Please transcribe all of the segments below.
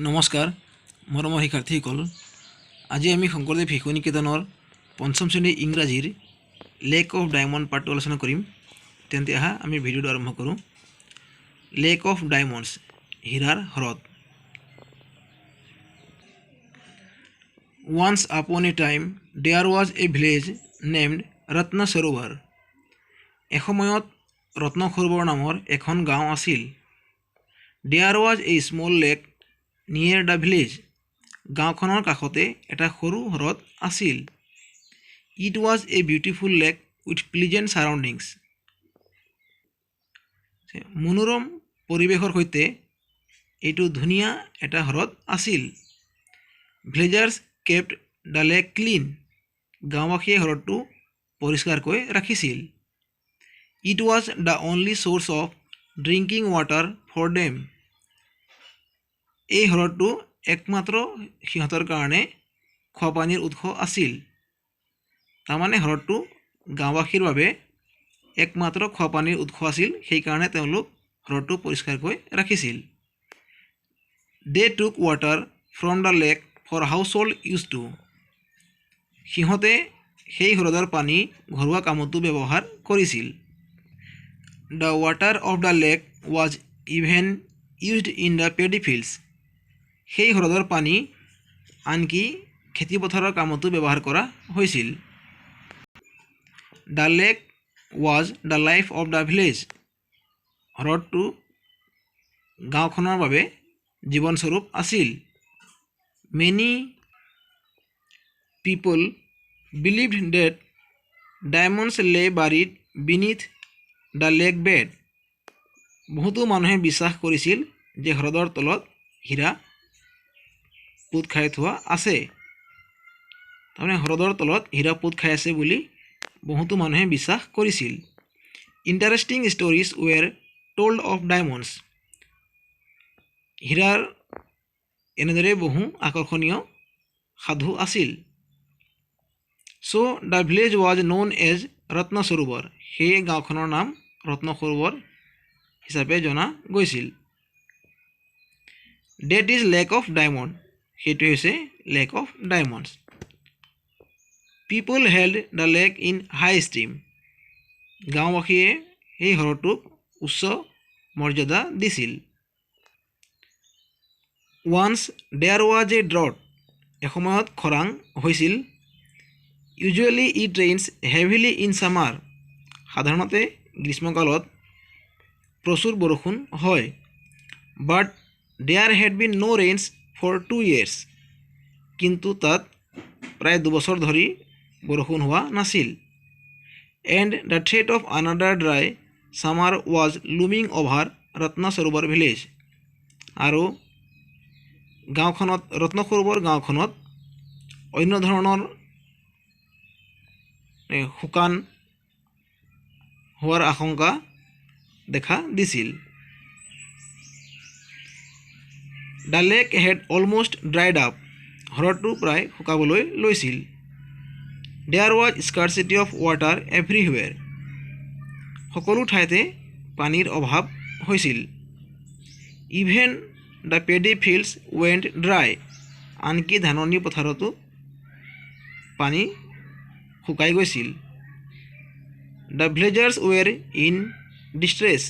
নমস্কাৰ মৰমৰ শিক্ষাৰ্থীসকল, আজি আমি শংকৰদেৱ শিশু নিকেতনৰ পঞ্চম শ্ৰেণীৰ ইংৰাজীৰ লেক অফ ডায়মণ্ড পাৰ্টটো আলোচনা কৰিম। তেন্তে আহা আমি ভিডিঅ'টো আৰম্ভ কৰোঁ। লেক অফ ডায়মণ্ডছ, হীৰাৰ হ্ৰদ। Once upon a time there was a village named ৰত্ন সৰোবৰ। এসময়ত ৰত্ন সৰোবৰ নামৰ এখন গাঁও আছিল। There was a small lake near the village. গাঁওখনৰ কাষতে এটা সৰু হ্ৰদ আছিল। It was a beautiful lake with pleasant surroundings. মনোৰম পৰিৱেশৰ সৈতে এইটো ধুনীয়া এটা হ্ৰদ আছিল। Villagers kept the lake clean. গাঁওবাসীয়ে হ্ৰদটো পৰিষ্কাৰকৈ ৰাখিছিল। It was the only source of drinking water for them. এই হ্ৰদটো একমাত্ৰ সিহঁতৰ কাৰণে খোৱাপানীৰ উৎস আছিল। তাৰমানে হ্ৰদটো গাঁওবাসীৰ বাবে একমাত্ৰ খোৱাপানীৰ উৎস আছিল, সেইকাৰণে তেওঁলোক হ্ৰদটো পৰিষ্কাৰকৈ ৰাখিছিল। They took water from the lake for household use too. সিহঁতে সেই হ্ৰদৰ পানী ঘৰুৱা কামতো ব্যৱহাৰ কৰিছিল। The water of the lake was even used in the paddy fields. সেই হ্ৰদৰ পানী আনকি খেতিপথাৰৰ কামতো ব্যৱহাৰ কৰা হৈছিল। The lake was the life of the village. হ্ৰদটো গাঁওখনৰ বাবে জীৱনস্বৰূপ আছিল। Many people believed that diamonds lay buried beneath the lake bed. বহুতো মানুহে বিশ্বাস কৰিছিল যে হ্ৰদৰ তলত হীৰা পোত খাই থোৱা আছে। তাৰমানে হ্ৰদৰ তলত হীৰা পোত খাই আছে বুলি বহুতো মানুহে বিশ্বাস কৰিছিল। Interesting stories were told of diamonds. হীৰাৰ এনেদৰে বহু আকৰ্ষণীয় সাধু আছিল। So the village was known as ৰত্ন সৰোবৰ। সেই গাঁওখনৰ নাম ৰত্ন সৰোবৰ হিচাপে জনা গৈছিল। That is lake of diamond. সেইটো হৈছে lake of diamonds. People held the lake in high esteem. গাঁওবাসীয়ে সেই হ্ৰদটোক উচ্চ মৰ্যাদা দিছিল। Once there was a drought. এসময়ত খৰাং হৈছিল। Usually it rains heavily in summer. সাধাৰণতে গ্ৰীষ্মকালত প্ৰচুৰ বৰষুণ হয়। But there had been no rains for 2 years. কিন্তু তাত প্ৰায় 2 বছৰ ধৰি বৰষুণ হোৱা নাছিল। And the threat of another dry summer was looming over Ratna Sarovar village. আৰু গাঁওখনত ৰত্ন সৰোবৰ গাঁওখনত অন্য ধৰণৰ শুকান হোৱাৰ আশংকা দেখা দিছিল। The lake had almost dried up. হ্ৰদটো প্ৰায় শুকাবলৈ লৈছিল। There was scarcity of water everywhere. সকলো ঠাইতে পানীৰ অভাৱ হৈছিল। Even the paddy fields went dry. আনকি ধাননি পথাৰতো পানী শুকাই গৈছিল। The villagers were in distress.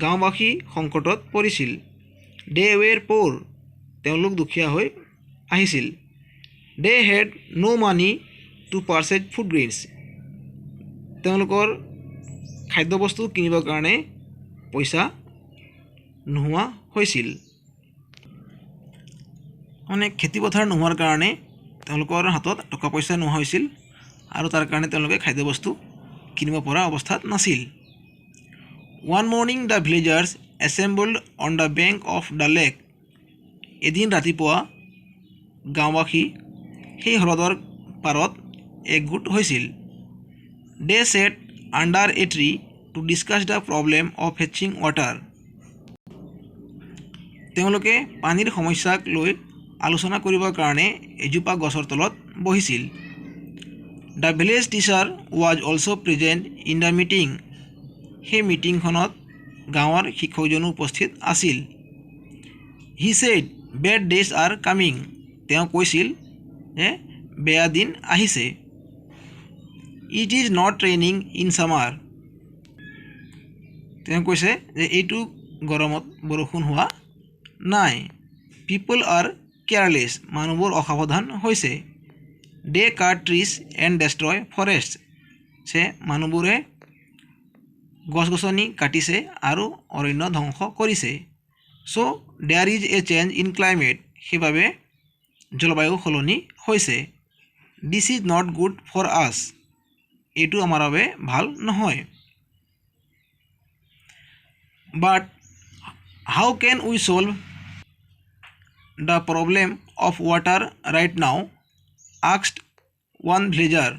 গাঁওবাসী সংকটত পৰিছিল। They were poor. তেওঁলোক দুখীয়া হৈ আহিছিল। They had no money to purchase food grains. তেওঁলোকৰ খাদ্যবস্তু কিনিবৰ কাৰণে পইচা নোহোৱা হৈছিল। মানে খেতিপথাৰ নোহোৱাৰ কাৰণে তেওঁলোকৰ হাতত টকা পইচা নোহোৱা হৈছিল আৰু তাৰ কাৰণে তেওঁলোকে খাদ্যবস্তু কিনিব পৰা অৱস্থাত নাছিল। One morning the villagers assembled on the bank of the lake. এদিন ৰাতিপুৱা গাঁওবাসী সেই হ্ৰদৰ পাৰত একগোট হৈছিল। They sat under a tree to discuss the problem of fetching water. তেওঁলোকে পানীৰ সমস্যাক লৈ আলোচনা কৰিবৰ কাৰণে এজোপা গছৰ তলত বহিছিল। The village teacher was also present in the meeting. সেই মিটিংখনত গাঁৱৰ শিক্ষকজনো উপস্থিত আছিল। হি said bed days R coming, তেওঁ কৈছিল যে বেয়া দিন আহিছে। It is not raining in summer, তেওঁ কৈছে যে এইটো গৰমত বৰষুণ হোৱা নাই। পিপল আৰ কেয়াৰলেছ, মানুহবোৰ অসাৱধান হৈছে। They cut trees and destroy forest, মানুহবোৰে গছ গছনি কাটিছে আৰু অৰণ্য ধ্বংস কৰিছে। So' there is a change in climate, সেইবাবে জলবায়ু সলনি হৈছে। This is not good for us, এইটো আমাৰ বাবে ভাল নহয়। But how can we solve the problem of water right now, asked one villager.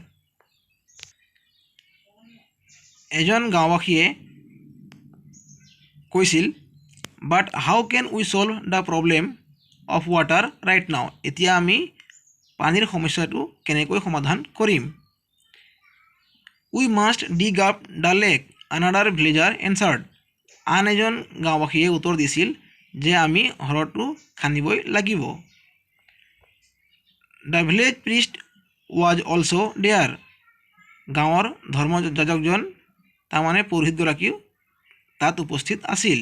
এজন গাঁওবাসীয়ে কৈছিল, but how can we solve the problem of water right now, এতিয়া আমি পানীৰ সমস্যাটো কেনেকৈ সমাধান কৰিম। We must dig up the lake, another villager answered, আন এজন গাঁওবাসীয়ে উত্তৰ দিছিল যে আমি হ্ৰদটো খান্দিবই লাগিব। The village priest was also' there, গাঁৱৰ ধৰ্মযাজকজন তাৰমানে পুৰোহিতগৰাকীও তাত উপস্থিত আছিল।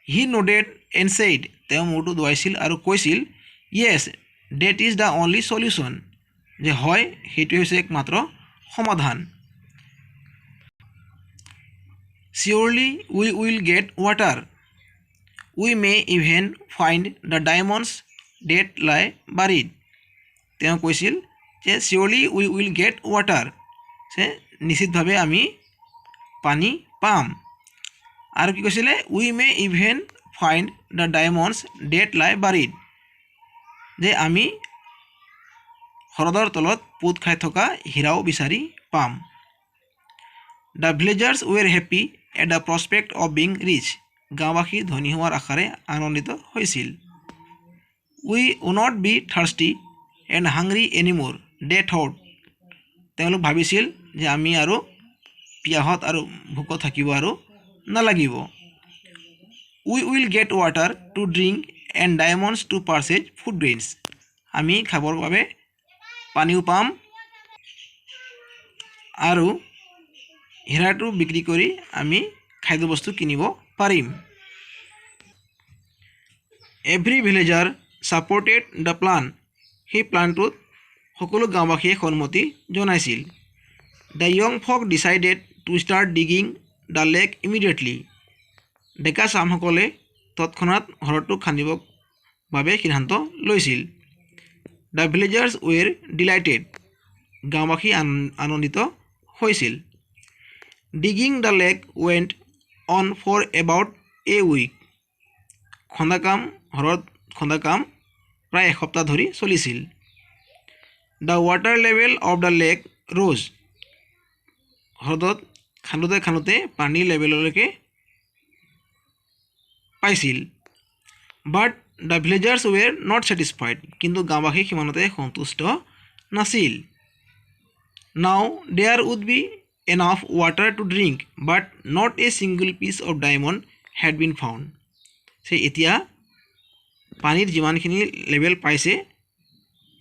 হি নোডেড এণ্ড ছেইড, তেওঁ মূৰটো দুৱাইছিল আৰু কৈছিল, yes that is the only solution, যে হয় সেইটোৱে হৈছে একমাত্ৰ সমাধান। Surely we will get water, we may even find the diamonds that lie buried, তেওঁ কৈছিল যে surely we will get water, নিশ্চিতভাৱে আমি পানী পাম। আৰু কি কৈছিলে, we may even find the diamonds that lie buried, যে আমি হ্ৰদৰ তলত পোত খাই থকা হীৰাও বিচাৰি পাম। The villagers were happy at the prospect of being rich, গাঁওবাসী ধনী হোৱাৰ আশাৰে আনন্দিত হৈছিল। We would not be thirsty and hungry anymore they thought, তেওঁলোক ভাবিছিল যে আমি আৰু পিয়াহত আৰু ভোকত থাকিব আৰু নালাগিব। We will get water to drink and diamonds to purchase food grains, আমি খাবৰ বাবে পানীও পাম আৰু হীৰাটো বিক্ৰী কৰি আমি খাদ্যবস্তু কিনিব পাৰিম। Every villager supported the plan, সেই প্লানটোত সকলো গাঁওবাসীয়ে সন্মতি জনাইছিল। The young folk decided to start digging the lake immediately, ডেকা চামসকলে তৎক্ষণাত হ্ৰদটো খান্দিবৰ বাবে সিদ্ধান্ত লৈছিল। দ্য ভিলেজাৰ্ছ ৱেৰ ডিলাইটেড, গাঁওবাসী আনন্দিত হৈছিল। Digging the lake went on for about a week, হ্ৰদ খন্দা কাম প্ৰায় এসপ্তাহ ধৰি চলিছিল। The water level of the lake rose, হ্ৰদত খান্দোতে পানীৰ লেভেললৈকে পাইছিল। But the villagers were not satisfied, কিন্তু গাঁওবাসী সিমানতে সন্তুষ্ট নাছিল। Now there would be enough water to drink but not a single piece of diamond had been found, এতিয়া পানীৰ যিমানখিনি লেভেল পাইছে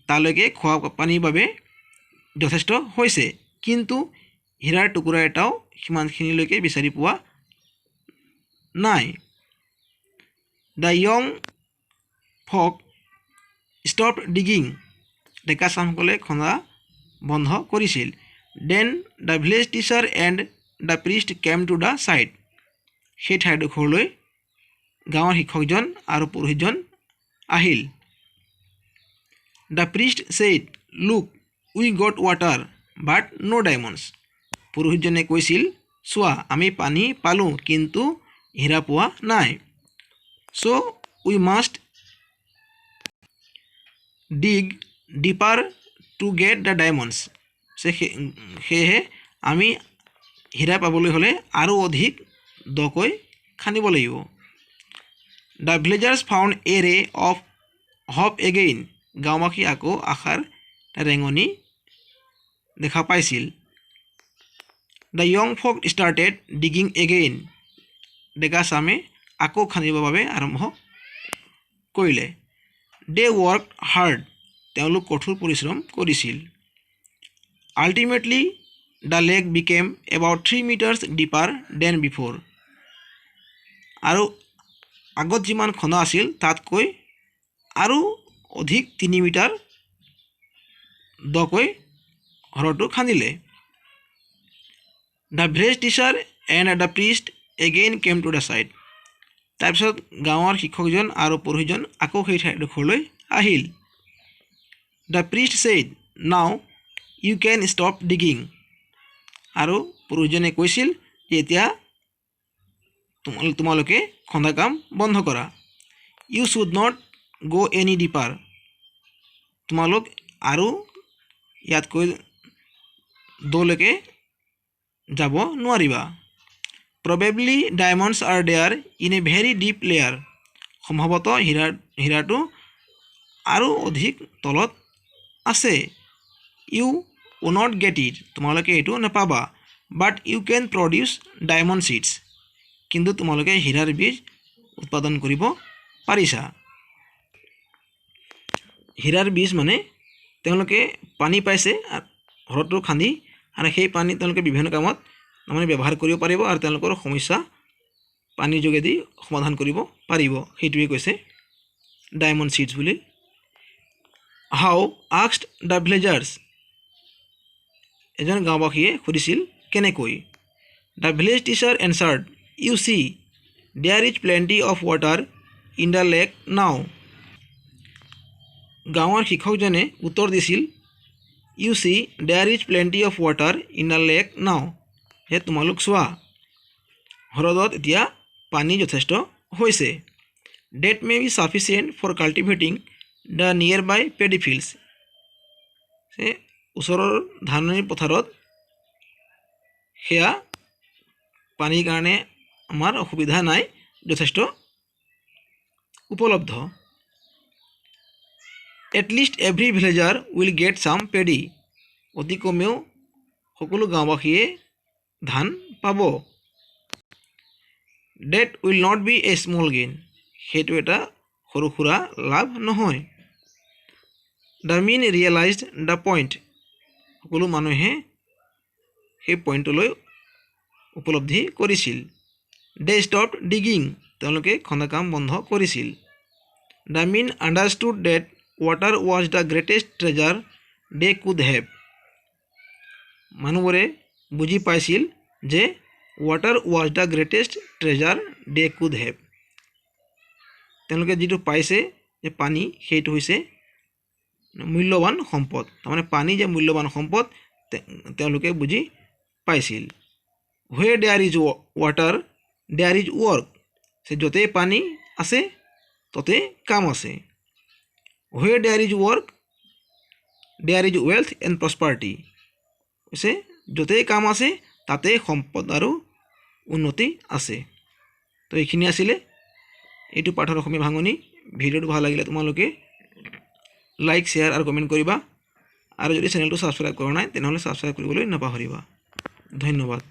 তালৈকে খোৱা পানীৰ বাবে যথেষ্ট হৈছে, কিন্তু হীৰাৰ টুকুৰা এটাও সিমানখিনিলৈকে বিচাৰি পোৱা নাই। The young folk stopped digging, ডেকা চামসকলে খন্দা বন্ধ কৰিছিল। Then the village teacher and the priest came to the site, সেই ঠাইডোখৰলৈ গাঁৱৰ শিক্ষকজন আৰু পুৰোহিতজন আহিল। The priest said look we got water but no' diamonds, পুৰোহিতজনে কৈছিল, চোৱা আমি পানী পালোঁ কিন্তু হীৰা পোৱা নাই। So' we must dig deeper to get the diamonds, সেয়েহে আমি হীৰা পাবলৈ হ'লে আৰু অধিক দকৈ খান্দিব লাগিব। দ্য ভিলেজাৰ্ছ ফাউণ্ড এ ৰে অফ হপ এগেইন, গাঁওবাসী আকৌ আশাৰ ৰেঙনি দেখা পাইছিল। The young folk started digging again, ডেকা চামে আকৌ খান্দিবৰ বাবে আৰম্ভ কৰিলে। দে ৱৰ্ক হাৰ্ড, তেওঁলোক কঠোৰ পৰিশ্ৰম কৰিছিল। Ultimately the lake became about 3 metres deeper than before, আৰু আগত যিমান খন্দা আছিল তাতকৈ আৰু অধিক 3 মিটাৰ দকৈ হ্ৰদটো খান্দিলে। The village teacher and the priest again came to the side, তাৰপিছত গাঁৱৰ শিক্ষকজন আৰু পুৰোহিতজন আকৌ সেই ঠাইডোখৰলৈ আহিল। The priest said, now you can stop digging, আৰু পুৰোহিতজনে কৈছিল যে এতিয়া তোমালোকে খন্দা কাম বন্ধ কৰা। You should not go' any deeper, তোমালোক আৰু ইয়াতকৈ দলৈকে যাব নোৱাৰিবা। Probably diamonds are there in a very deep layer, সম্ভৱতঃ হীৰাটো আৰু অধিক তলত আছে। You will not get it, তোমালোকে এইটো নাপাবা। But you can produce diamond seeds, কিন্তু তোমালোকে হীৰাৰ বীজ উৎপাদন কৰিব পাৰিছা। হীৰাৰ বীজ মানে তেওঁলোকে পানী পাইছে হ্ৰদটো খান্দি, আৰু সেই পানী তেওঁলোকে বিভিন্ন কামত তাৰমানে ব্যৱহাৰ কৰিব পাৰিব আৰু তেওঁলোকৰ সমস্যা পানীৰ যোগেদি সমাধান কৰিব পাৰিব, সেইটোৱে কৈছে ডায়মণ্ড ছিডছ বুলি। হাউ আস্কড দ্য ভিলেজাৰ্ছ, এজন গাঁওবাসীয়ে সুধিছিল কেনেকৈ। The village teacher answered, you see there is plenty of water in the lake now, গাঁৱৰ শিক্ষকজনে উত্তৰ দিছিল you see there is plenty of water in the lake now, হে তোমালোক চোৱা হ্ৰদত এতিয়া পানী যথেষ্ট হৈছে। That may be sufficient for cultivating the nearby paddy fields, ওচৰৰ ধাননি পথাৰত সেয়া পানীৰ কাৰণে আমাৰ অসুবিধা নাই, যথেষ্ট উপলব্ধ। At least every villager will get some paddy, অতি কমেও সকলো গাঁওবাসীয়ে ধান পাব। That will not be a small gain, সেইটো এটা সৰু সুৰা লাভ নহয়। The men realized the point, সকলো মানুহে সেই পইণ্টলৈ উপলব্ধি কৰিছিল। দে ষ্টপড ডিগিং, তেওঁলোকে খন্দা কাম বন্ধ কৰিছিল। The men understood that water was the greatest treasure they could have, মানুহবোৰে বুজি পাইছিল যে water was the greatest treasure they could have, তেওঁলোকে যিটো পাইছে যে পানী সেইটো হৈছে মূল্যৱান সম্পদ, তাৰমানে পানী যে মূল্যৱান সম্পদ তেওঁলোকে বুজি পাইছিল। Where there is water there is work, য'তেই পানী আছে ত'তেই কাম আছে। Where there is work there is wealth and prosperity, কৈছে য'তেই কাম আছে তাতেই সম্পদ আৰু উন্নতি আছে। তো এইখিনি আছিলে এইটো পাঠৰ অসমীয়া ভাঙনি। ভিডিঅ'টো ভাল লাগিলে তোমালোকে লাইক শ্বেয়াৰ আৰু কমেণ্ট কৰিবা, আৰু যদি চেনেলটো ছাবস্ক্ৰাইব কৰা নাই তেনেহ'লে ছাবস্ক্ৰাইব কৰিবলৈ নাপাহৰিবা। ধন্যবাদ।